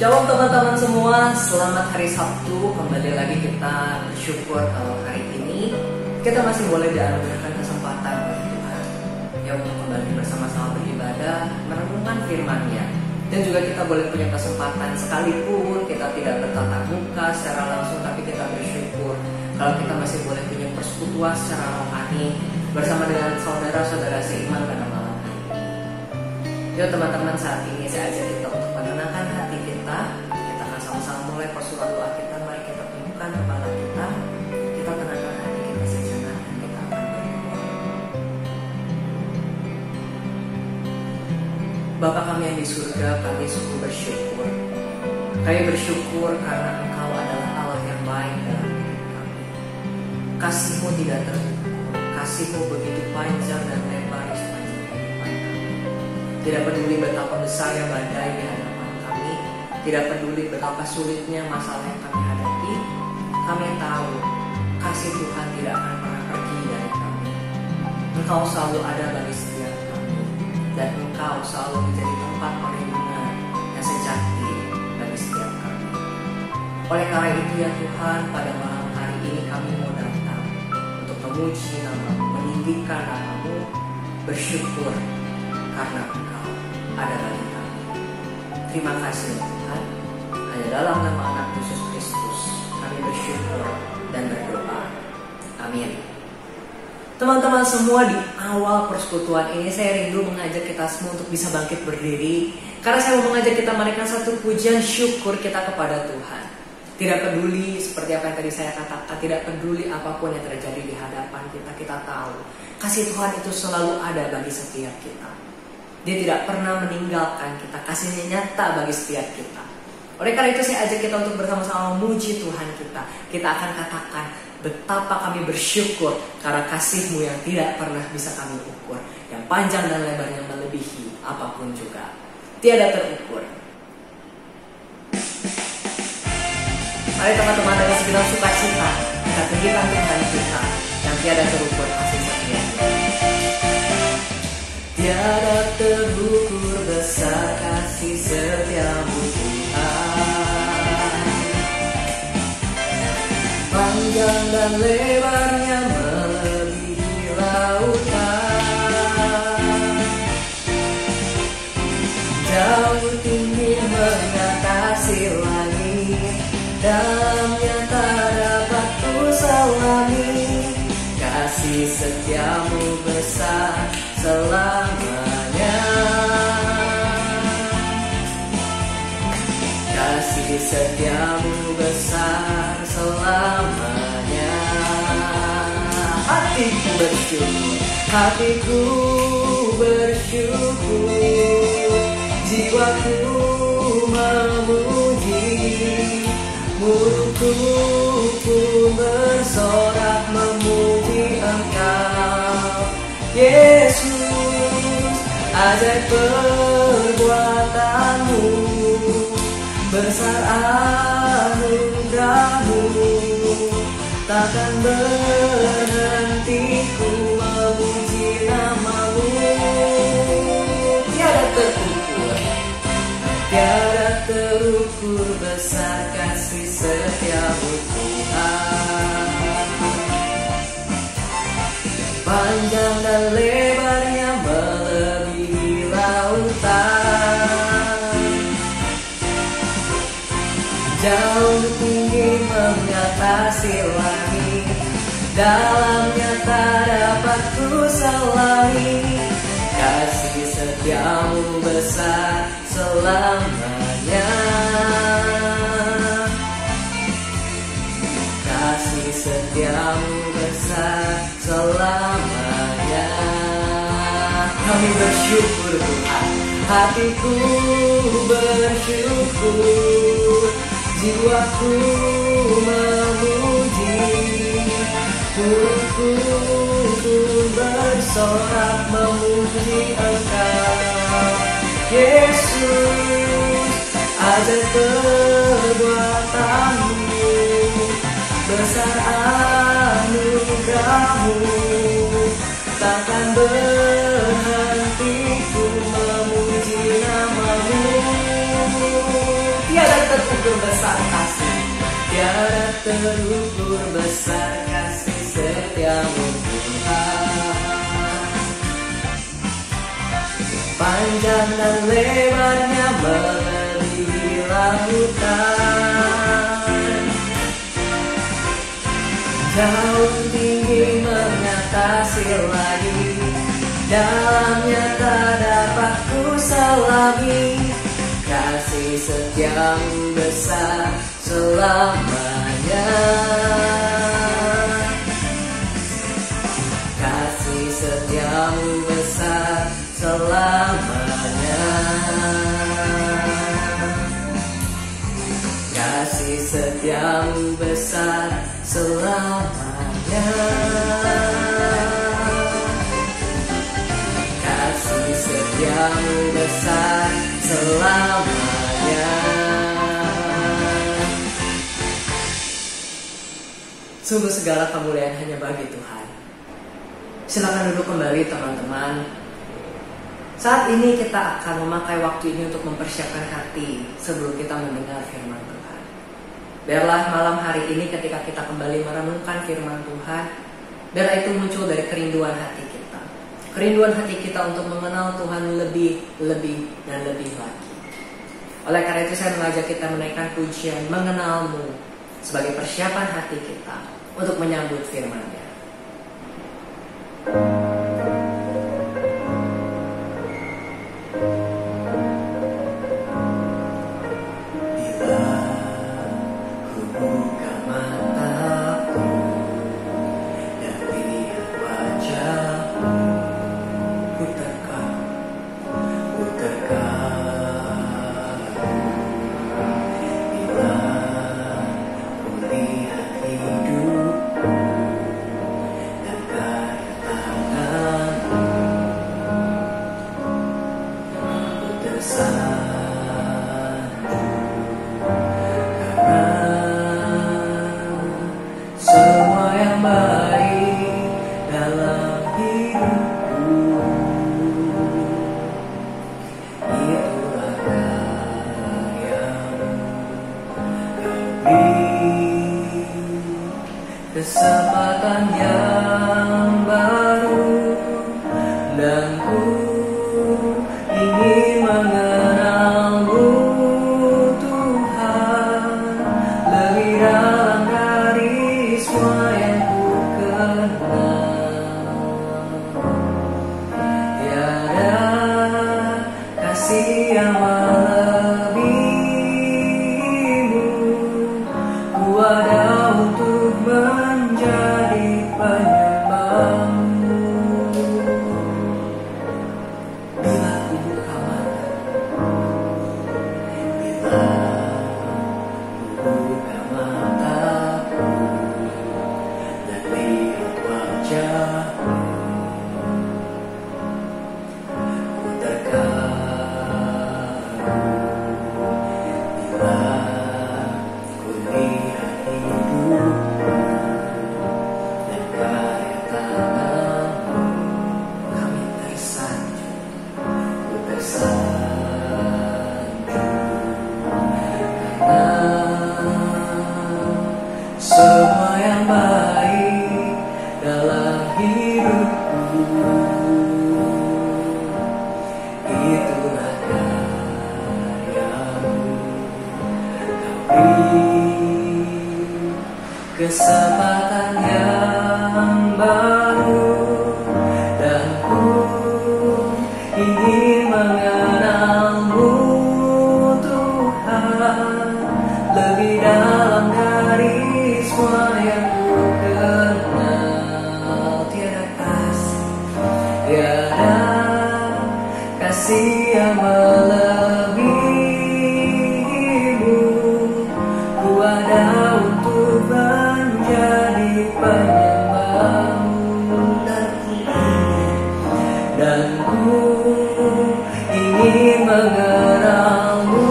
Shalom teman-teman semua, selamat hari Sabtu. Kembali lagi kita bersyukur kalau hari ini kita masih boleh dianugerahkan kesempatan oleh Tuhan yang untuk kembali bersama-sama beribadah, merenungkan firman-Nya. Dan juga kita boleh punya kesempatan sekalipun kita tidak bertatap muka secara langsung, tapi kita bersyukur kalau kita masih boleh punya persekutuan secara rohani bersama dengan saudara-saudara seiman pada malam hari ini. Yuk teman-teman, saat ini saya ajak kita untuk menenangkan hati kita. Kita akan sama-sama mulai persurat doa kita. Mari kita tundukkan kepala kita, kita tenangkan hati kita sejenak, dan kita akan berdoa. Bapa kami yang di surga, kami sungguh bersyukur. Kami bersyukur karena Engkau adalah Allah yang baik dalam hidup kami. Kasih-Mu tidak terukur, kasih-Mu begitu panjang dan lebar di sepanjang kehidupan kami. Tidak peduli betapa besarnya badai di hadapan kami, tidak peduli betapa sulitnya masalah yang kami hadapi, kami tahu kasih Tuhan tidak akan pernah pergi dari kami. Engkau selalu ada bagi setiap kami, dan Engkau selalu menjadi tempat perlindungan yang sejati bagi setiap kami. Oleh karena itu ya Tuhan, pada malam hari ini kami mau datang untuk memuji nama-Mu, meninggikan nama-Mu, bersyukur karena Engkau ada bagi kami. Terima kasih Tuhan. Hanya dalam nama Anak Yesus Kristus kami bersyukur dan berdoa. Amin. Teman-teman semua, di awal persekutuan ini saya rindu mengajak kita semua untuk bisa bangkit berdiri, karena saya mau mengajak kita menaikkan satu pujian syukur kita kepada Tuhan. Tidak peduli seperti apa yang tadi saya katakan, tidak peduli apapun yang terjadi di hadapan kita, kita tahu kasih Tuhan itu selalu ada bagi setiap kita. Dia tidak pernah meninggalkan kita, kasihnya nyata bagi setiap kita. Oleh karena itu saya ajak kita untuk bersama-sama memuji Tuhan kita. Kita akan katakan betapa kami bersyukur karena kasih-Mu yang tidak pernah bisa kami ukur, yang panjang dan lebarnya melebihi apapun juga, tiada terukur. Mari teman-teman, dengan segenap sukacita kita tinggikan Tuhan kita yang tiada terukur kasih setia-Nya. Tiada terukur besar kasih setia-Mu Tuhan, panjang dan lebarnya melebihi lautan, jauh tinggi mengatasi langit, dalamnya tak dapat ku selami. Kasih setia-Mu besar selamanya, kasih setia-Mu besar selamanya. Hatiku bersyukur, hatiku bersyukur, jiwaku memuji, mulutku pun bersorak memuji Engkau, Yesus. Ajaib perbuatan-Mu, besar anugerah-Mu, takkan berhenti ku memuji nama-Mu. Tiada terukur, tiada terukur besar kasih setia-Mu Tuhan, panjang dan lebarnya melebihi lautan, jauh tinggi mengatasi langit, dalamnya tak dapat ku selami. Kasih setia-Mu besar selamanya, kasih setia-Mu besar selamanya. Kami bersyukur Tuhan, hatiku bersyukur, jiwaku memuji, mulutku pun bersorak memuji Engkau, Yesus. Ajaib perbuatan-Mu, besar anugerah-Mu, takkan berhenti ku memuji nama-Mu. Tiada tiada terukur besar kasih setiamu Tuhan. Panjang dan lebarnya melebihi lautan, jauh tinggi mengatasi langit, dalamnya tak dapat ku selami. Kasih setiamu besar selamanya, kasih setiamu besar selamanya, kasih setiamu besar selamanya, kasih setiamu besar selamanya. Sungguh segala kemuliaan hanya bagi Tuhan. Silakan duduk kembali teman-teman. Saat ini kita akan memakai waktu ini untuk mempersiapkan hati sebelum kita mendengar firman Tuhan. Biarlah malam hari ini ketika kita kembali merenungkan firman Tuhan, biarlah itu muncul dari kerinduan hati kita. Kerinduan hati kita untuk mengenal Tuhan lebih dan lebih lagi. Oleh karena itu saya mengajak kita menaikkan pujian mengenalmu sebagai persiapan hati kita untuk menyambut firman-Nya. Kesempatan yang baru dan ku ingin mengenalmu Tuhan lebih dalam dari semua yang ku kenal. Tiada kasih yang melebihimu, ku ada untuk menjadi penyembahmu. Bila ku buka mata, bila ku buka mataku dan lihat wajahmu, ku terkagum. Bila ku lihat hidup dan karya tanganmu, kami tersanjung, ku tersanjung. Karena semua yang baik dalam hidupku, itulah karyamu. Kau beri kesempatan yang baru dan ku ingin mengenalmu Tuhan lebih dalam dari semua yang ku kenal. Tiada kasih yang melebihimu, ku ada untuk menjadi penyembahmu. Dan ku ingin mengenalmu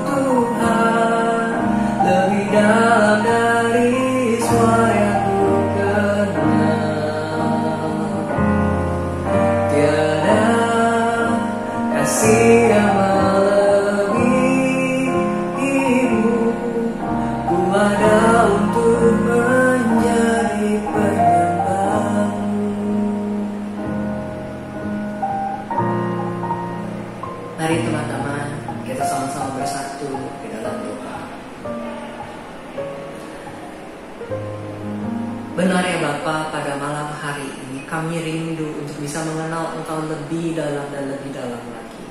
Tuhan lebih dalam dari semua yang ku kenal. Tiada kasih yang melebihimu, ku teman-teman, kita sama-sama bersatu di dalam doa. Benar ya Bapa, pada malam hari ini kami rindu untuk bisa mengenal Engkau lebih dalam dan lebih dalam lagi.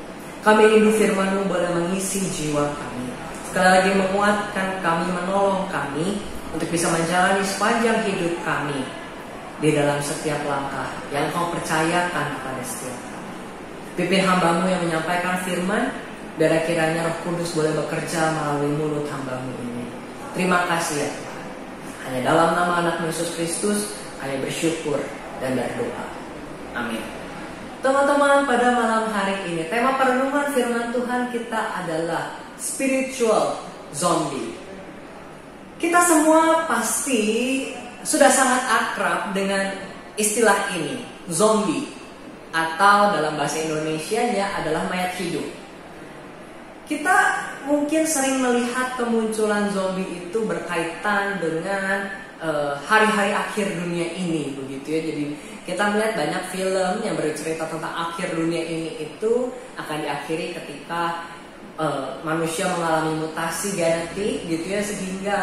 Kami rindu firman-Mu boleh mengisi jiwa kami, sekali lagi menguatkan kami, menolong kami untuk bisa menjalani sepanjang hidup kami di dalam setiap langkah yang Engkau percayakan kepada setiap kami. Pimpin hamba-Mu yang menyampaikan firman, dan kiranya Roh Kudus boleh bekerja melalui mulut hamba-Mu ini. Terima kasih ya Tuhan. Hanya dalam nama anak Yesus Kristus kami bersyukur dan berdoa. Amin. Teman-teman, pada malam hari ini tema perenungan firman Tuhan kita adalah spiritual zombie. Kita semua pasti sudah sangat akrab dengan istilah ini, zombie, atau dalam bahasa Indonesianya adalah mayat hidup. Kita mungkin sering melihat kemunculan zombie itu berkaitan dengan hari-hari akhir dunia ini, begitu ya. Jadi kita melihat banyak film yang bercerita tentang akhir dunia ini itu akan diakhiri ketika manusia mengalami mutasi genetik, gitu ya, sehingga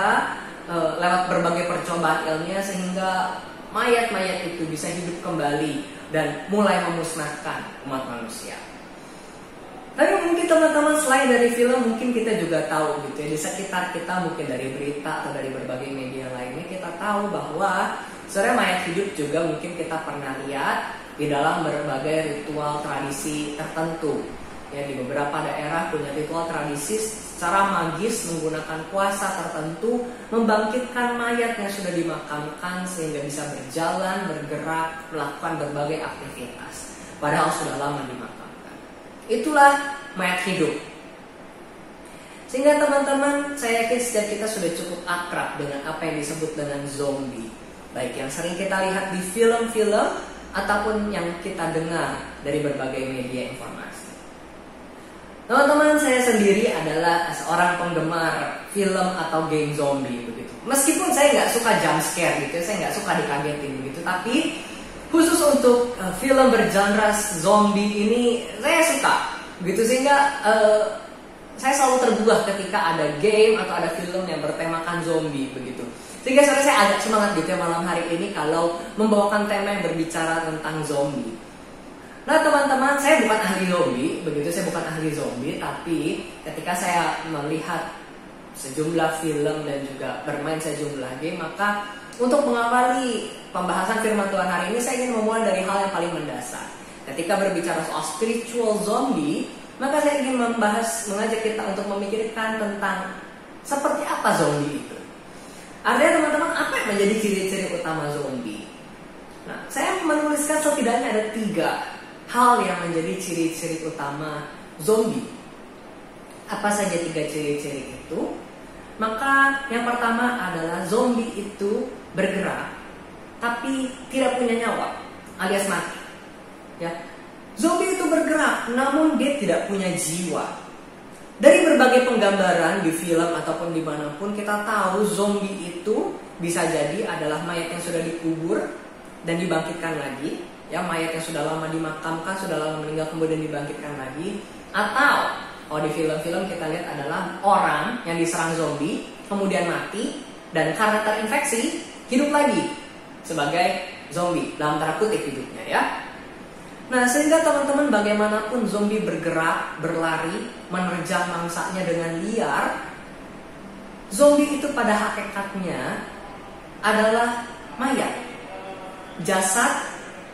lewat berbagai percobaan ilmiah sehingga mayat-mayat itu bisa hidup kembali dan mulai memusnahkan umat manusia. Tapi mungkin teman-teman, selain dari film, mungkin kita juga tahu gitu ya, di sekitar kita mungkin dari berita atau dari berbagai media lainnya kita tahu bahwa sebenarnya mayat hidup juga mungkin kita pernah lihat di dalam berbagai ritual tradisi tertentu. Ya, di beberapa daerah punya ritual tradisi secara magis menggunakan kuasa tertentu membangkitkan mayat yang sudah dimakamkan sehingga bisa berjalan, bergerak, melakukan berbagai aktivitas padahal sudah lama dimakamkan. Itulah mayat hidup. Sehingga teman-teman, saya yakin setiap kita sudah cukup akrab dengan apa yang disebut dengan zombie, baik yang sering kita lihat di film-film ataupun yang kita dengar dari berbagai media informasi. Teman-teman, saya sendiri adalah seorang penggemar film atau game zombie begitu. Meskipun saya nggak suka jump scare gitu, saya nggak suka dikagetin begitu, tapi khusus untuk film bergenre zombie ini saya suka begitu, sehingga saya selalu tergugah ketika ada game atau ada film yang bertemakan zombie begitu. Sehingga sebenarnya saya agak semangat gitu ya malam hari ini kalau membawakan tema yang berbicara tentang zombie. Nah teman-teman, saya bukan ahli zombie, begitu, saya bukan ahli zombie, tapi ketika saya melihat sejumlah film dan juga bermain sejumlah game, maka untuk mengawali pembahasan firman Tuhan hari ini, saya ingin memulai dari hal yang paling mendasar. Ketika berbicara soal spiritual zombie, maka saya ingin mengajak kita untuk memikirkan tentang seperti apa zombie itu. Artinya teman-teman, apa yang menjadi ciri-ciri utama zombie? Nah, saya menuliskan setidaknya ada 3 hal yang menjadi ciri-ciri utama zombie. Apa saja 3 ciri-ciri itu? Maka yang pertama adalah zombie itu bergerak tapi tidak punya nyawa, alias mati. Ya. Zombie itu bergerak namun dia tidak punya jiwa. Dari berbagai penggambaran di film ataupun dimanapun, kita tahu zombie itu bisa jadi adalah mayat yang sudah dikubur dan dibangkitkan lagi. Ya, mayat yang sudah lama dimakamkan, sudah lama meninggal kemudian dibangkitkan lagi. Atau di film-film kita lihat adalah orang yang diserang zombie kemudian mati dan karena terinfeksi hidup lagi sebagai zombie, dalam tanda kutip hidupnya ya. Nah, sehingga teman-teman, bagaimanapun zombie bergerak, berlari, menerjang mangsanya dengan liar, zombie itu pada hakikatnya adalah mayat, jasad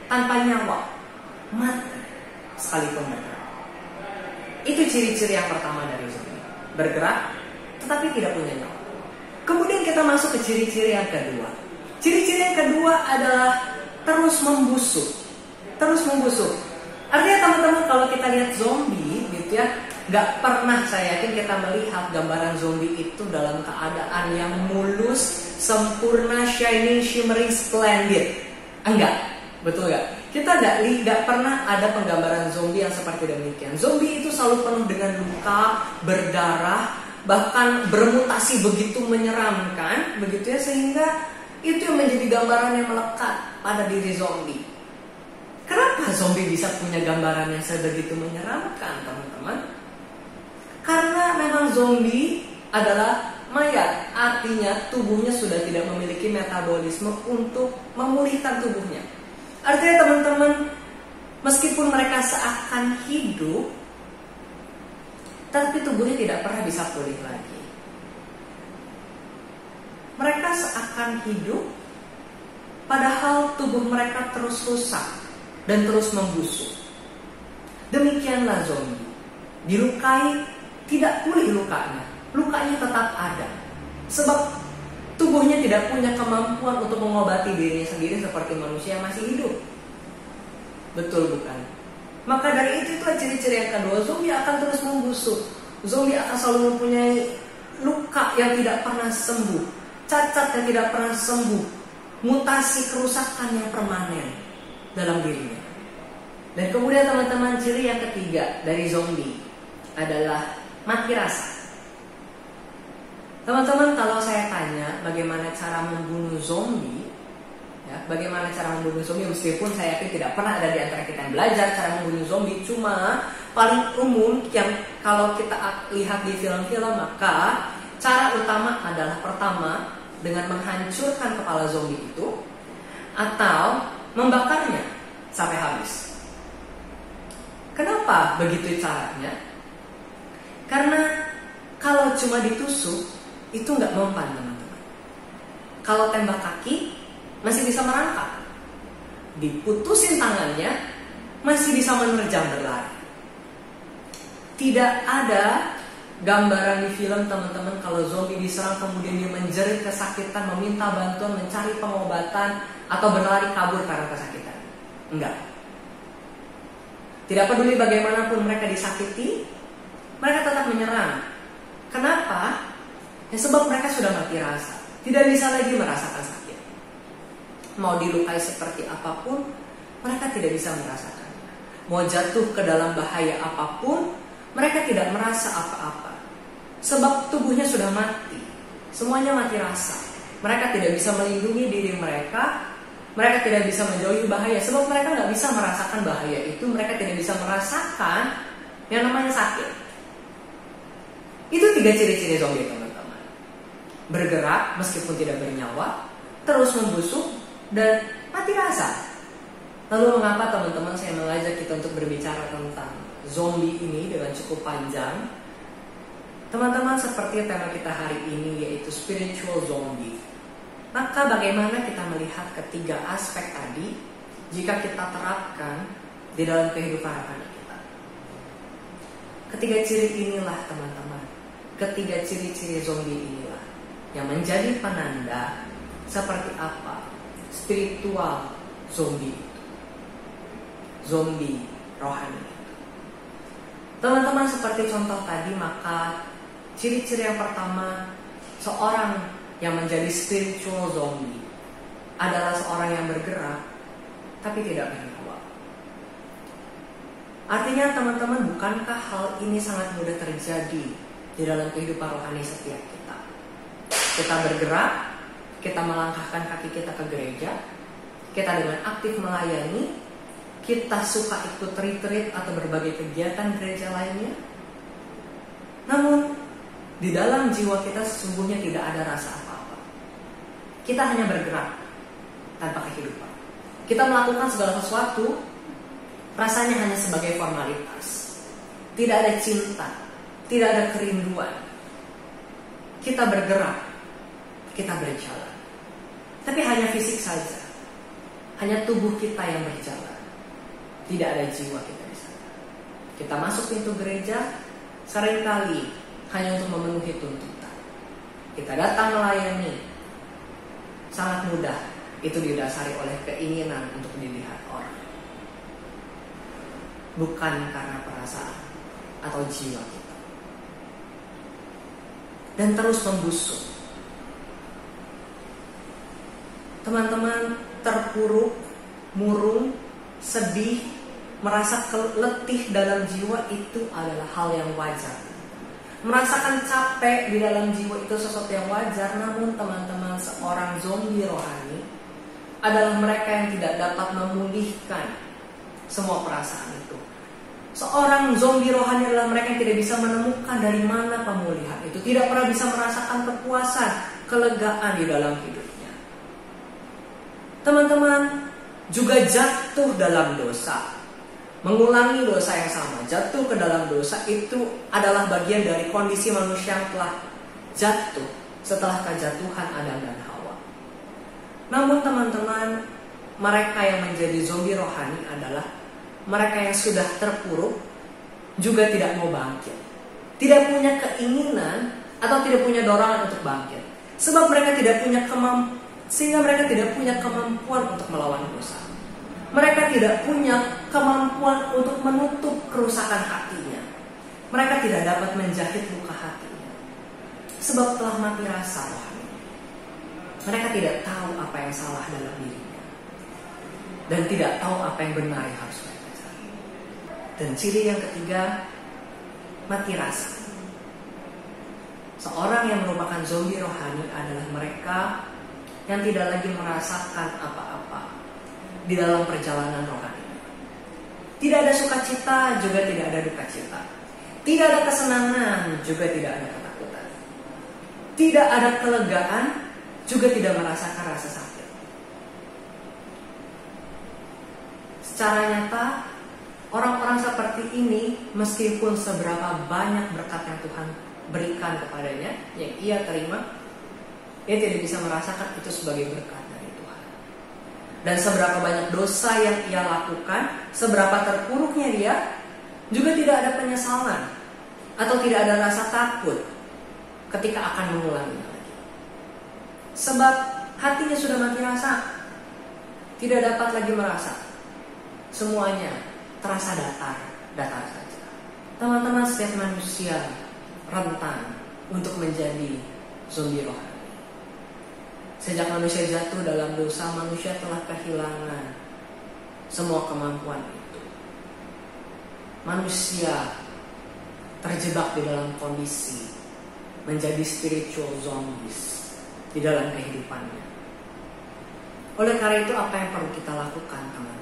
tanpa nyawa, mati sekalipun bergerak. Itu ciri-ciri yang pertama dari zombie, bergerak tetapi tidak punya nyawa. Kemudian kita masuk ke ciri-ciri yang kedua. Ciri-ciri yang kedua adalah terus membusuk. Terus membusuk. Artinya teman-teman, kalau kita lihat zombie gitu ya, gak pernah saya yakin kita melihat gambaran zombie itu dalam keadaan yang mulus, sempurna, shiny, shimmering, splendid. Enggak. Betul gak? Kita gak pernah ada penggambaran zombie yang seperti demikian. Zombie itu selalu penuh dengan luka, berdarah, bahkan bermutasi begitu menyeramkan, begitu ya, sehingga itu yang menjadi gambaran yang melekat pada diri zombie. Kenapa zombie bisa punya gambaran yang sebegitu menyeramkan, teman-teman? Karena memang zombie adalah mayat, artinya tubuhnya sudah tidak memiliki metabolisme untuk memulihkan tubuhnya. Artinya teman-teman, meskipun mereka seakan hidup, tapi tubuhnya tidak pernah bisa pulih lagi. Mereka seakan hidup, padahal tubuh mereka terus rusak dan terus membusuk. Demikianlah zombie. Dilukai, tidak pulih lukanya. Lukanya tetap ada. Sebab tubuhnya tidak punya kemampuan untuk mengobati dirinya sendiri seperti manusia yang masih hidup. Betul bukan? Maka dari itu itulah ciri-ciri yang kedua, zombie akan terus membusuk. Zombie akan selalu mempunyai luka yang tidak pernah sembuh, cacat yang tidak pernah sembuh, mutasi kerusakan yang permanen dalam dirinya. Dan kemudian teman-teman, ciri yang ketiga dari zombie adalah mati rasa. Teman-teman, kalau saya tanya bagaimana cara membunuh zombie, ya, bagaimana cara membunuh zombie, meskipun saya yakin tidak pernah ada di antara kita yang belajar cara membunuh zombie, cuma paling umum yang kalau kita lihat di film-film, maka cara utama adalah pertama dengan menghancurkan kepala zombie itu atau membakarnya sampai habis. Kenapa begitu caranya? Karena kalau cuma ditusuk itu nggak mempan, teman-teman. Kalau tembak kaki masih bisa merangkak, diputusin tangannya masih bisa menerjang berlari. Tidak ada gambaran di film, teman-teman, kalau zombie diserang kemudian dia menjerit kesakitan, meminta bantuan, mencari pengobatan, atau berlari kabur karena kesakitan. Enggak. Tidak peduli bagaimanapun mereka disakiti, mereka tetap menyerang. Kenapa? Ya, sebab mereka sudah mati rasa, tidak bisa lagi merasakan sakit. Mau dilukai seperti apapun, mereka tidak bisa merasakannya. Mau jatuh ke dalam bahaya apapun, mereka tidak merasa apa-apa. Sebab tubuhnya sudah mati, semuanya mati rasa. Mereka tidak bisa melindungi diri mereka, mereka tidak bisa menjauhi bahaya. Sebab mereka nggak bisa merasakan bahaya itu, mereka tidak bisa merasakan yang namanya sakit. Itu 3 ciri-ciri zombie, teman-teman. Bergerak meskipun tidak bernyawa, terus membusuk, dan mati rasa. Lalu mengapa, teman-teman, saya mengajak kita untuk berbicara tentang zombie ini dengan cukup panjang? Teman-teman, seperti tema kita hari ini yaitu spiritual zombie. Maka bagaimana kita melihat ketiga aspek tadi jika kita terapkan di dalam kehidupan rohani kita? Ketiga ciri inilah, teman-teman, ketiga ciri-ciri zombie inilah yang menjadi penanda seperti apa spiritual zombie itu. Zombie rohani. Teman-teman, seperti contoh tadi, maka ciri-ciri yang pertama seorang yang menjadi spiritual zombie adalah seorang yang bergerak tapi tidak bernyawa. Artinya, teman-teman, bukankah hal ini sangat mudah terjadi di dalam kehidupan rohani setiap kita? Kita bergerak, kita melangkahkan kaki kita ke gereja, kita dengan aktif melayani, kita suka ikut retreat atau berbagai kegiatan gereja lainnya. Namun di dalam jiwa kita sesungguhnya tidak ada rasa apa-apa. Kita hanya bergerak tanpa kehidupan. Kita melakukan segala sesuatu rasanya hanya sebagai formalitas. Tidak ada cinta, tidak ada kerinduan. Kita bergerak, kita berjalan, tapi hanya fisik saja, hanya tubuh kita yang berjalan. Tidak ada jiwa kita di sana. Kita masuk pintu gereja seringkali hanya untuk memenuhi tuntutan. Kita datang melayani, sangat mudah itu didasari oleh keinginan untuk dilihat orang, bukan karena perasaan atau jiwa kita. Dan terus membusuk. Teman-teman, terpuruk, murung, sedih, merasa letih dalam jiwa itu adalah hal yang wajar. Merasakan capek di dalam jiwa itu sesuatu yang wajar. Namun teman-teman, seorang zombie rohani adalah mereka yang tidak dapat memulihkan semua perasaan itu. Seorang zombie rohani adalah mereka yang tidak bisa menemukan dari mana pemulihan itu, tidak pernah bisa merasakan kepuasan, kelegaan di dalam hidupnya. Teman-teman juga jatuh dalam dosa, mengulangi dosa yang sama, jatuh ke dalam dosa itu adalah bagian dari kondisi manusia yang telah jatuh setelah kejatuhan Adam dan Hawa. Namun teman-teman, mereka yang menjadi zombie rohani adalah mereka yang sudah terpuruk, juga tidak mau bangkit, tidak punya keinginan atau tidak punya dorongan untuk bangkit, sebab mereka tidak punya sehingga mereka tidak punya kemampuan untuk melawan dosa. Mereka tidak punya kemampuan untuk menutup kerusakan hatinya. Mereka tidak dapat menjahit luka hatinya, sebab telah mati rasa rohani. Mereka tidak tahu apa yang salah dalam dirinya, dan tidak tahu apa yang benar yang harus mereka cari. Dan ciri yang ketiga, mati rasa. Seorang yang merupakan zombie rohani adalah mereka yang tidak lagi merasakan apa-apa di dalam perjalanan rohani. Tidak ada sukacita, juga tidak ada duka cita. Tidak ada kesenangan, juga tidak ada ketakutan. Tidak ada kelegaan, juga tidak merasakan rasa sakit. Secara nyata, orang-orang seperti ini, meskipun seberapa banyak berkat yang Tuhan berikan kepadanya, yang ia terima, ia tidak bisa merasakan itu sebagai berkat dari Tuhan. Dan seberapa banyak dosa yang ia lakukan, seberapa terpuruknya dia, juga tidak ada penyesalan atau tidak ada rasa takut ketika akan mengulanginya lagi. Sebab hatinya sudah mati rasa, tidak dapat lagi merasa. Semuanya terasa datar saja. Teman-teman, setiap manusia rentan untuk menjadi zombie rohani. Sejak manusia jatuh dalam dosa, manusia telah kehilangan semua kemampuan itu. Manusia terjebak di dalam kondisi menjadi spiritual zombies di dalam kehidupannya. Oleh karena itu, apa yang perlu kita lakukan, teman-teman?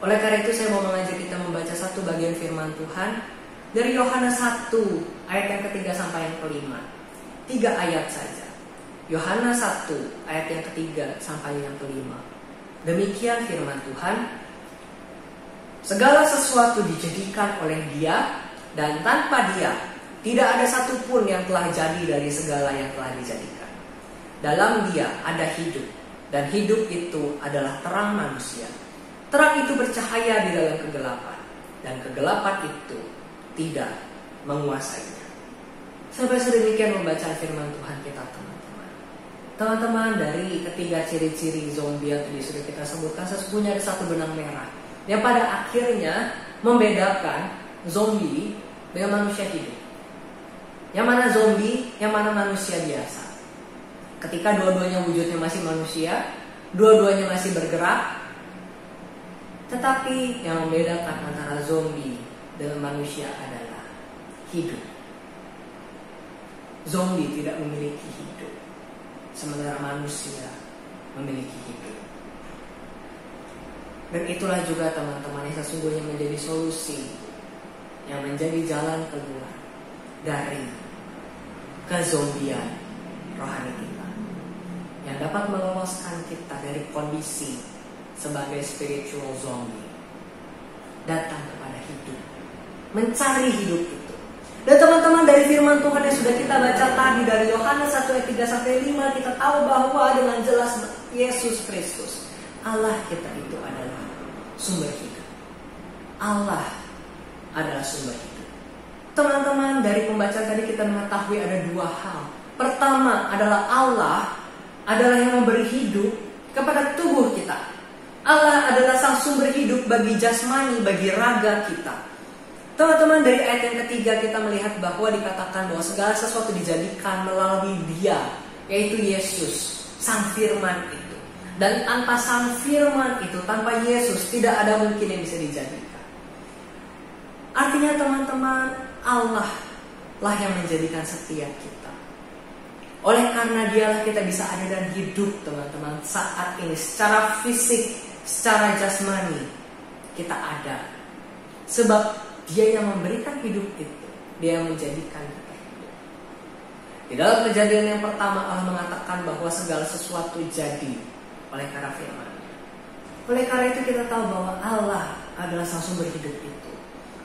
Oleh karena itu, saya mau mengajak kita membaca satu bagian firman Tuhan dari Yohanes 1 ayat yang ketiga sampai yang kelima. 3 ayat saja. Yohanes 1 ayat yang ketiga sampai yang kelima. Demikian firman Tuhan. Segala sesuatu dijadikan oleh Dia, dan tanpa Dia tidak ada satupun yang telah jadi dari segala yang telah dijadikan. Dalam Dia ada hidup, dan hidup itu adalah terang manusia. Terang itu bercahaya di dalam kegelapan, dan kegelapan itu tidak menguasainya. Sampai sedemikian membaca firman Tuhan kita, teman-teman. Teman-teman, dari ketiga ciri-ciri zombie yang tadi sudah kita sebutkan, sesungguhnya ada satu benang merah yang pada akhirnya membedakan zombie dengan manusia hidup. Yang mana zombie, yang mana manusia biasa. Ketika dua-duanya wujudnya masih manusia, dua-duanya masih bergerak, tetapi yang membedakan antara zombie dengan manusia adalah hidup. Zombie tidak memiliki hidup, sementara manusia memiliki hidup. Dan itulah juga, teman-teman, yang sesungguhnya menjadi solusi, yang menjadi jalan keluar dari kezombian rohani kita, yang dapat meloloskan kita dari kondisi sebagai spiritual zombie, datang kepada hidup, mencari hidup itu. Dan teman-teman, dari firman Tuhan yang sudah kita baca tadi dari Yohanes 1 ayat 3 sampai 5, kita tahu bahwa dengan jelas Yesus Kristus, Allah kita itu adalah sumber hidup. Allah adalah sumber hidup. Teman-teman, dari pembacaan tadi kita mengetahui ada dua hal. Pertama adalah Allah adalah yang memberi hidup kepada tubuh kita. Allah adalah sang sumber hidup bagi jasmani, bagi raga kita. Teman-teman, dari ayat yang ketiga kita melihat bahwa dikatakan bahwa segala sesuatu dijadikan melalui Dia, yaitu Yesus, sang firman itu. Dan tanpa sang firman itu, tanpa Yesus, tidak ada mungkin yang bisa dijadikan. Artinya, teman-teman, Allah lah yang menjadikan setiap kita. Oleh karena Dialah kita bisa ada dan hidup, teman-teman, saat ini. Secara fisik, secara jasmani, kita ada. Sebab Dia yang memberikan hidup itu, Dia yang menjadikan kita hidup. Di dalam Kejadian yang pertama Allah mengatakan bahwa segala sesuatu jadi oleh karena firman. Oleh karena itu kita tahu bahwa Allah adalah sang sumber hidup itu.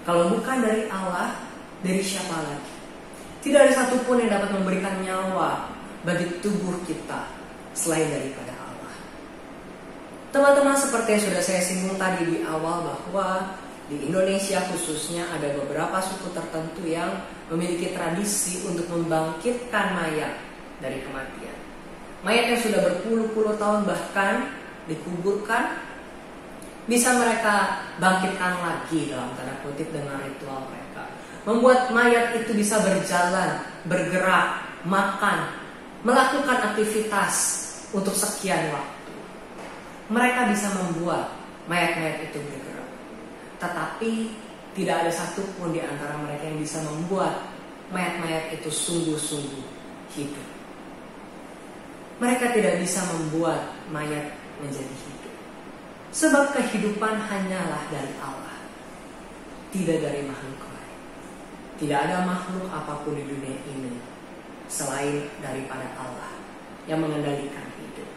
Kalau bukan dari Allah, dari siapa lagi? Tidak ada satupun yang dapat memberikan nyawa bagi tubuh kita selain daripada Allah. Teman-teman, seperti yang sudah saya singgung tadi di awal, bahwa di Indonesia khususnya ada beberapa suku tertentu yang memiliki tradisi untuk membangkitkan mayat dari kematian. Mayat yang sudah berpuluh-puluh tahun bahkan dikuburkan, bisa mereka bangkitkan lagi dalam tanda kutip dengan ritual mereka. Membuat mayat itu bisa berjalan, bergerak, makan, melakukan aktivitas untuk sekian waktu. Mereka bisa membuat mayat-mayat itu bergerak. Tetapi tidak ada satupun di antara mereka yang bisa membuat mayat-mayat itu sungguh-sungguh hidup. Mereka tidak bisa membuat mayat menjadi hidup. Sebab kehidupan hanyalah dari Allah, tidak dari makhluk lain. Tidak ada makhluk apapun di dunia ini selain daripada Allah yang mengendalikan hidup.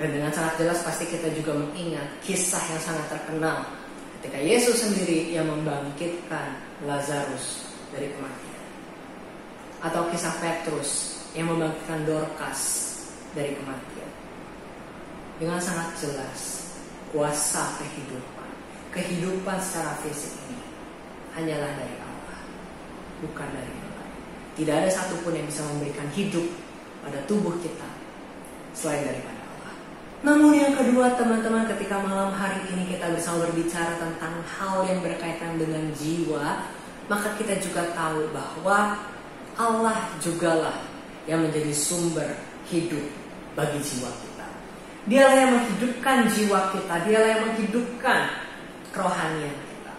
Dan dengan sangat jelas pasti kita juga mengingat kisah yang sangat terkenal ketika Yesus sendiri yang membangkitkan Lazarus dari kematian. Atau kisah Petrus yang membangkitkan Dorcas dari kematian. Dengan sangat jelas kuasa kehidupan secara fisik ini hanyalah dari Allah, bukan dari yang lain. Tidak ada satupun yang bisa memberikan hidup pada tubuh kita selain daripada Allah. Namun yang kedua, teman-teman, ketika malam hari ini kita bersama berbicara tentang hal yang berkaitan dengan jiwa, maka kita juga tahu bahwa Allah jugalah yang menjadi sumber hidup bagi jiwa kita. Dialah yang menghidupkan jiwa kita, Dialah yang menghidupkan kerohanian kita.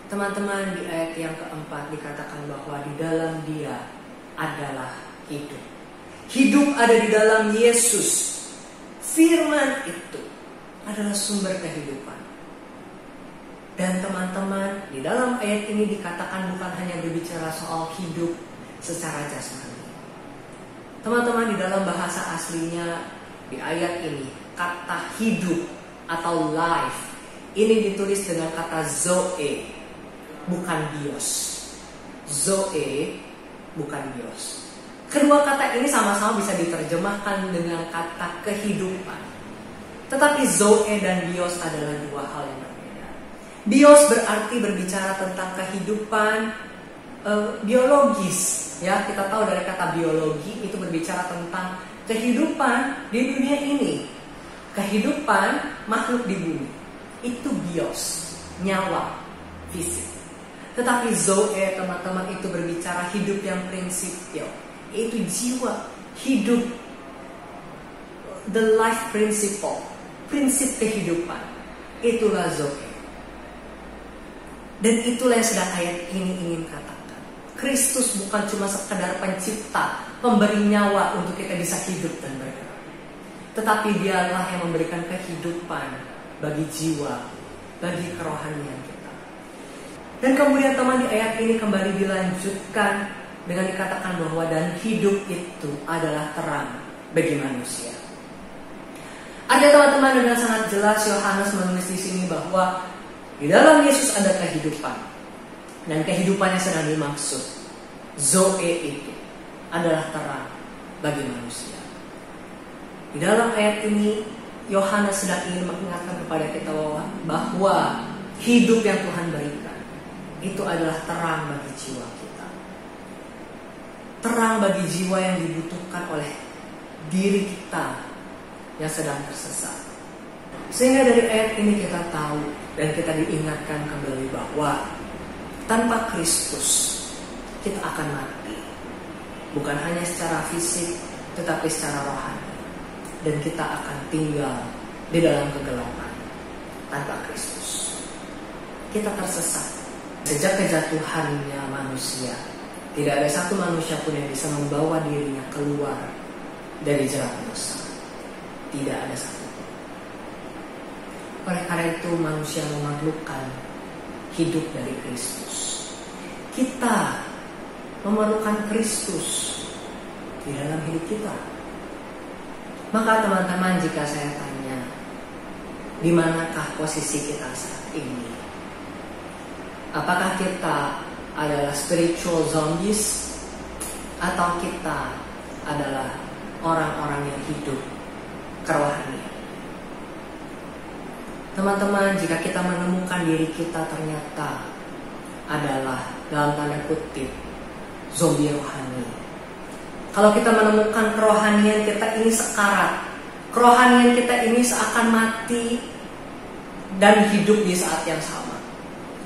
Teman-teman, di ayat yang keempat dikatakan bahwa di dalam Dia adalah hidup. Hidup ada di dalam Yesus. Firman itu adalah sumber kehidupan. Dan teman-teman, di dalam ayat ini dikatakan bukan hanya berbicara soal hidup secara jasmani. Teman-teman, di dalam bahasa aslinya di ayat ini, kata hidup atau life ini ditulis dengan kata zoe, bukan bios. Zoe, bukan bios. Kedua kata ini sama-sama bisa diterjemahkan dengan kata kehidupan. Tetapi zoe dan bios adalah dua hal yang berbeda. Bios berarti berbicara tentang kehidupan biologis. Ya, kita tahu dari kata biologi itu berbicara tentang kehidupan di dunia ini, kehidupan makhluk di bumi, itu bios, nyawa, fisik. Tetapi zoe, teman-teman, itu berbicara hidup yang prinsipil, itu jiwa, hidup, the life principle, prinsip kehidupan, itulah zoe. Dan itulah yang sedang ayat ini ingin katakan. Kristus bukan cuma sekedar pencipta, pemberi nyawa untuk kita bisa hidup dan bergerak. Tetapi Dialah yang memberikan kehidupan bagi jiwa, bagi kerohanian kita. Dan kemudian teman, di ayat ini kembali dilanjutkan dengan dikatakan bahwa dan hidup itu adalah terang bagi manusia. Ada teman-teman dengan sangat jelas Yohanes menulis di sini bahwa di dalam Yesus ada kehidupan. Dan kehidupan yang sedang dimaksud, zoe itu adalah terang bagi manusia. Di dalam ayat ini, Yohanes sedang ingin mengingatkan kepada kita bahwa hidup yang Tuhan berikan itu adalah terang bagi jiwa kita. Terang bagi jiwa yang dibutuhkan oleh diri kita yang sedang tersesat. Sehingga dari ayat ini kita tahu dan kita diingatkan kembali bahwa tanpa Kristus kita akan mati. Bukan hanya secara fisik, tetapi secara rohani. Dan kita akan tinggal di dalam kegelapan tanpa Kristus. Kita tersesat. Sejak kejatuhannya manusia, tidak ada satu manusia pun yang bisa membawa dirinya keluar dari jerat dosa. Tidak ada satu. Oleh karena itu manusia memerlukan hidup dari Kristus. Kita memerlukan Kristus di dalam hidup kita. Maka teman-teman, jika saya tanya, di manakah posisi kita saat ini? Apakah kita adalah spiritual zombies atau kita adalah orang-orang yang hidup kerohanian? Teman-teman, jika kita menemukan diri kita ternyata adalah dalam tanda kutip zombie rohani. Kalau kita menemukan kerohanian kita ini sekarat, kerohanian kita ini seakan mati dan hidup di saat yang sama,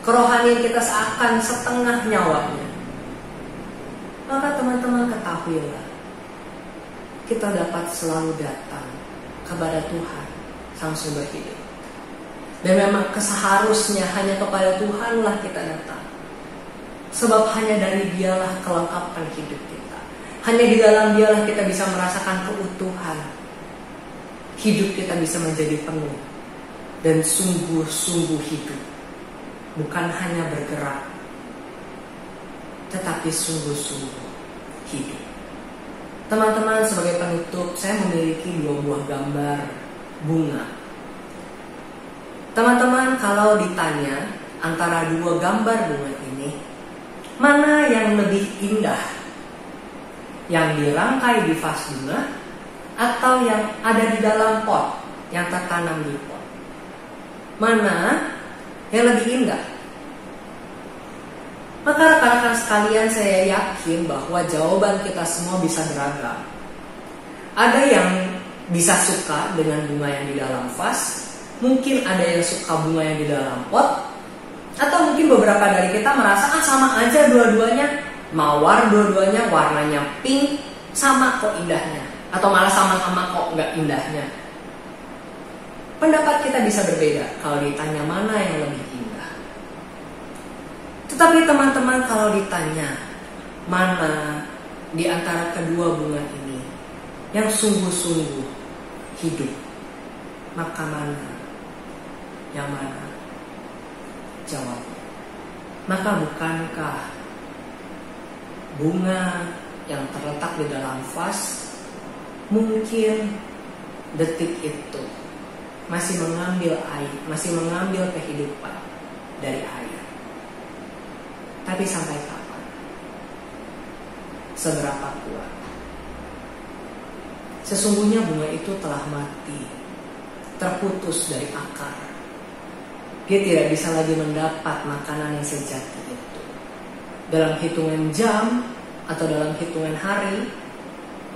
kerohanian kita seakan setengah nyawanya, maka teman-teman ketahuilah, kita dapat selalu datang kepada Tuhan Sang Sumber Hidup. Dan memang seharusnya hanya kepada Tuhanlah kita datang. Sebab hanya dari Dialah kelengkapan hidup kita. Hanya di dalam Dialah kita bisa merasakan keutuhan. Hidup kita bisa menjadi penuh dan sungguh-sungguh hidup. Bukan hanya bergerak, tetapi sungguh-sungguh hidup. Teman-teman, sebagai penutup, saya memiliki 2 buah gambar bunga. Teman-teman, kalau ditanya antara 2 gambar bunga ini, mana yang lebih indah? Yang dirangkai di vas bunga atau yang ada di dalam pot, yang tertanam di pot? Mana yang lebih indah? Maka rekan-rekan sekalian, saya yakin bahwa jawaban kita semua bisa beragam. Ada yang bisa suka dengan bunga yang di dalam vas, mungkin ada yang suka bunga yang di dalam pot, atau mungkin beberapa dari kita merasa sama aja dua-duanya, mawar dua-duanya, warnanya pink, sama kok indahnya, atau malah sama-sama kok nggak indahnya. Pendapat kita bisa berbeda kalau ditanya mana yang lebih indah. Tetapi teman-teman, kalau ditanya mana di antara kedua bunga ini yang sungguh-sungguh hidup, maka mana? Yang mana? Jawabnya. Maka bukankah bunga yang terletak di dalam vas mungkin detik itu masih mengambil air, masih mengambil kehidupan dari air. Tapi sampai kapan? Seberapa kuat? Sesungguhnya bunga itu telah mati, terputus dari akar. Dia tidak bisa lagi mendapat makanan yang sejati itu. Dalam hitungan jam atau dalam hitungan hari,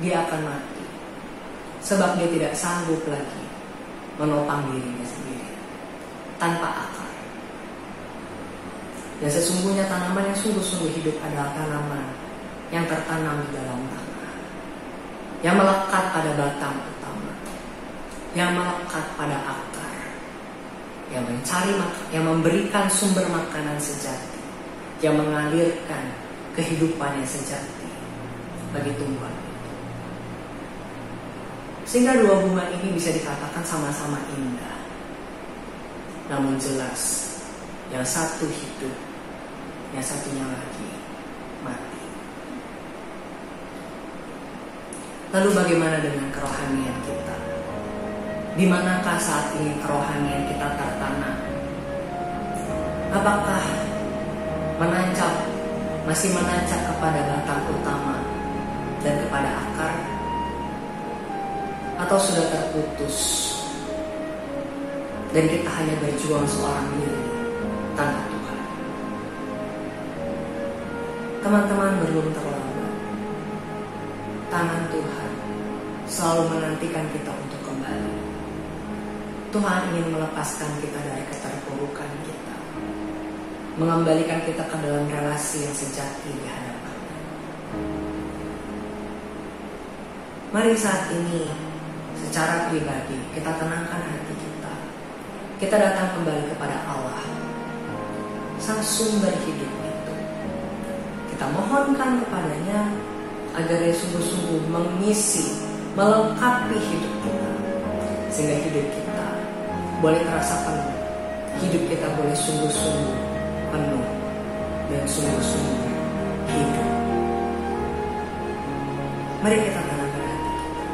dia akan mati. Sebab dia tidak sanggup lagi menopang dirinya sendiri tanpa akar. Dan sesungguhnya tanaman yang sungguh-sungguh hidup adalah tanaman yang tertanam di dalam tanah, yang melekat pada batang utama, yang melekat pada akar, yang mencari yang memberikan sumber makanan sejati, yang mengalirkan kehidupan yang sejati bagi tumbuhan itu. Sehingga 2 bunga ini bisa dikatakan sama-sama indah. Namun jelas, yang satu hidup, yang satunya lagi mati. Lalu bagaimana dengan kerohanian kita? Di manakah saat ini kerohanian kita tertanam? Apakah masih menancap kepada batang utama dan kepada akar? Atau sudah terputus dan kita hanya berjuang seorang diri tanpa Tuhan? Teman-teman, belum terlambat. Tangan Tuhan selalu menantikan kita untuk kembali. Tuhan ingin melepaskan kita dari keterpurukan kita, mengembalikan kita ke dalam relasi yang sejati di hadapan-Nya. Mari saat ini secara pribadi kita tenangkan hati kita. Kita datang kembali kepada Allah, Sang Sumber hidup itu. Kita mohonkan kepada-Nya agar Dia sungguh-sungguh mengisi, melengkapi hidup kita, sehingga hidup kita boleh terasa penuh, hidup kita boleh sungguh-sungguh penuh, dan sungguh-sungguh hidup. Mari kita tenangkan hati kita.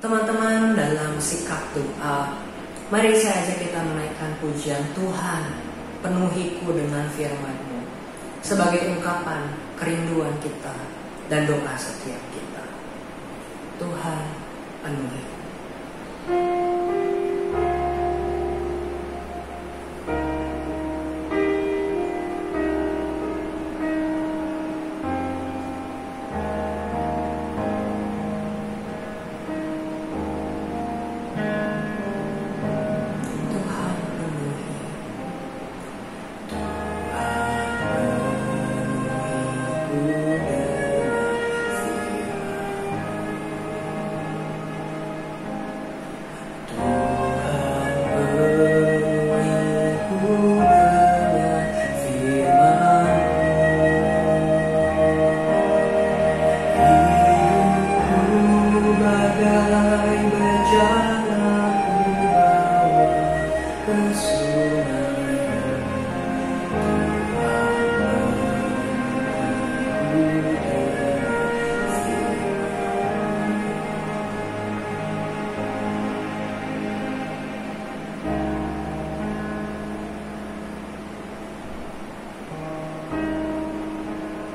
Teman-teman, dalam sikap doa, mari saya ajak kita menaikkan pujian. Tuhan, penuhiku dengan firman-Mu, sebagai ungkapan kerinduan kita dan doa setiap kita. Tuhan, penuhi.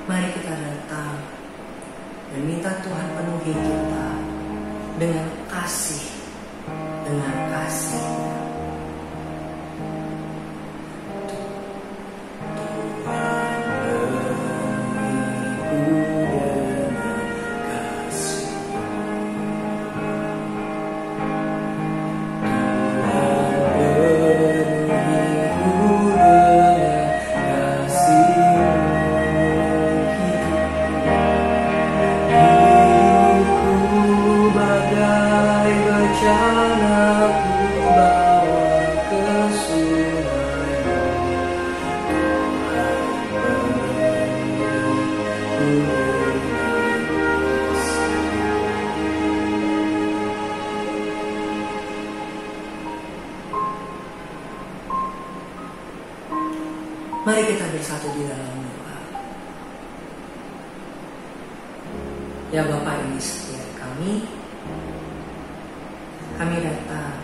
Mari kita datang dan minta Tuhan penuhi kita dengan kasih, dengan kasih. Mari kita bersatu di dalam doa. Ya Bapa ini setia kami datang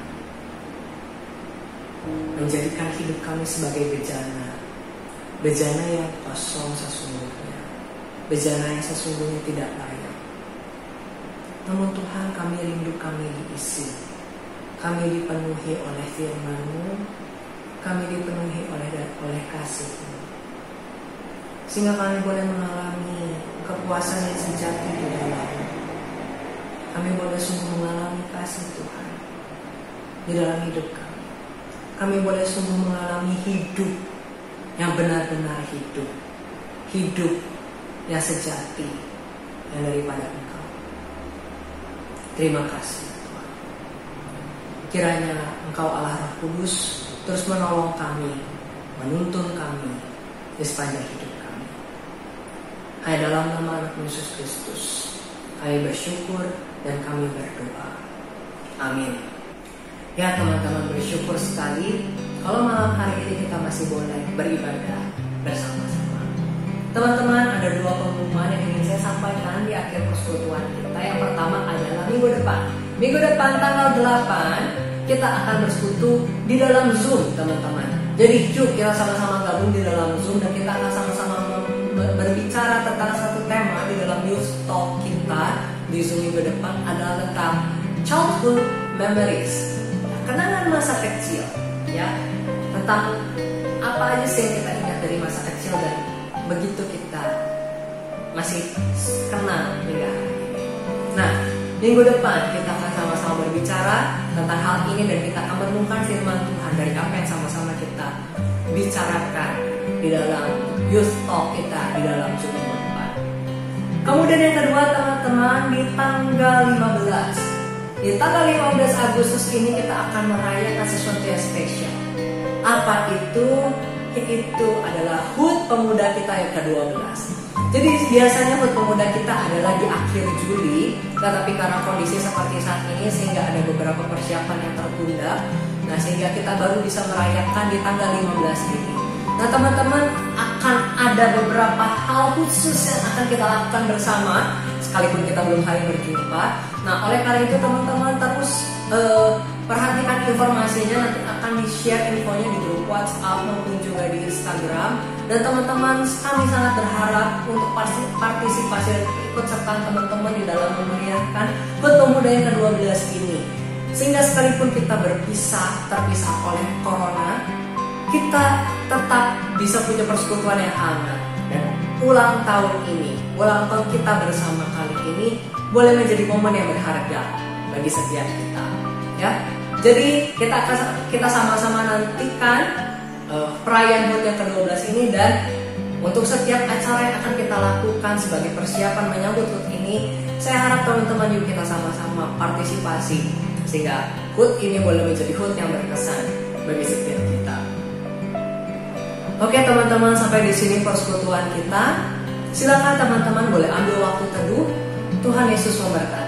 menjadikan hidup kami sebagai bejana yang kosong sesungguhnya, bejana yang sesungguhnya tidak layak. Namun Tuhan, kami rindu kami diisi, kami dipenuhi oleh firman-Mu, kami dipenuhi oleh kasih-Mu, sehingga kami boleh mengalami kepuasan yang sejati di dalam-Mu. Kami boleh sungguh mengalami kasih Tuhan di dalam hidup kami. Kami boleh sungguh mengalami hidup yang benar-benar hidup yang sejati, yang daripada Engkau. Terima kasih Tuhan. Kiranya Engkau Allah Roh Kudus terus menolong kami, menuntun kami di sepanjang hidup kami. Hanya dalam nama Anak Yesus Kristus kami bersyukur dan kami berdoa. Amin. Ya teman-teman, bersyukur sekali kalau malam hari ini kita masih boleh beribadah bersama-sama. Teman-teman, ada dua pengumuman yang ingin saya sampaikan di akhir persekutuan kita. Yang pertama adalah minggu depan. Minggu depan tanggal 8 kita akan bersekutu di dalam Zoom, teman-teman. Jadi yuk kita sama-sama gabung di dalam Zoom dan kita akan sama-sama berbicara tentang satu tema di dalam Youth Talk kita di Zoom minggu depan adalah tentang childhood memories, kenangan masa kecil, ya, tentang apa aja sih yang kita ingat dari masa kecil dan begitu kita masih kenal hingga hari ini. Nah, minggu depan kita akan sama-sama berbicara tentang hal ini dan kita akan merenungkan firman Tuhan dari apa yang sama-sama kita bicarakan di dalam Youth Talk kita di dalam Zoom minggu depan. Kemudian yang kedua teman-teman, teman-teman di tanggal 15. Di tanggal 15 Agustus ini kita akan merayakan sesuatu yang spesial. Apa itu? Itu adalah HUT Pemuda kita yang ke-12. Jadi biasanya HUT Pemuda kita adalah di akhir Juli, tetapi karena kondisi seperti saat ini sehingga ada beberapa persiapan yang tertunda. Nah, sehingga kita baru bisa merayakan di tanggal 15 ini. Nah, teman-teman, akan ada beberapa hal khusus yang akan kita lakukan bersama sekalipun kita belum saling berjumpa. Nah, oleh karena itu teman-teman terus perhatikan informasinya, nanti akan di-share infonya di grup WhatsApp maupun juga di Instagram. Dan teman-teman, kami sangat berharap untuk partisipasi dan ikut serta teman-teman di dalam memeriahkan HUT Pemuda yang ke-12 ini. Sehingga sekalipun kita terpisah oleh corona, kita tetap bisa punya persekutuan yang hangat. Dan ulang tahun kita bersama kali ini boleh menjadi momen yang berharga bagi setiap kita, ya. Jadi kita sama-sama nantikan perayaan HUT yang ke-12 ini, dan untuk setiap acara yang akan kita lakukan sebagai persiapan menyambut HUT ini, saya harap teman-teman yuk kita sama-sama partisipasi sehingga HUT ini boleh menjadi HUT yang berkesan bagi setiap kita. Oke teman-teman, sampai di sini persekutuan kita. Silakan teman-teman boleh ambil waktu teduh. Tuhan Yesus memberkati.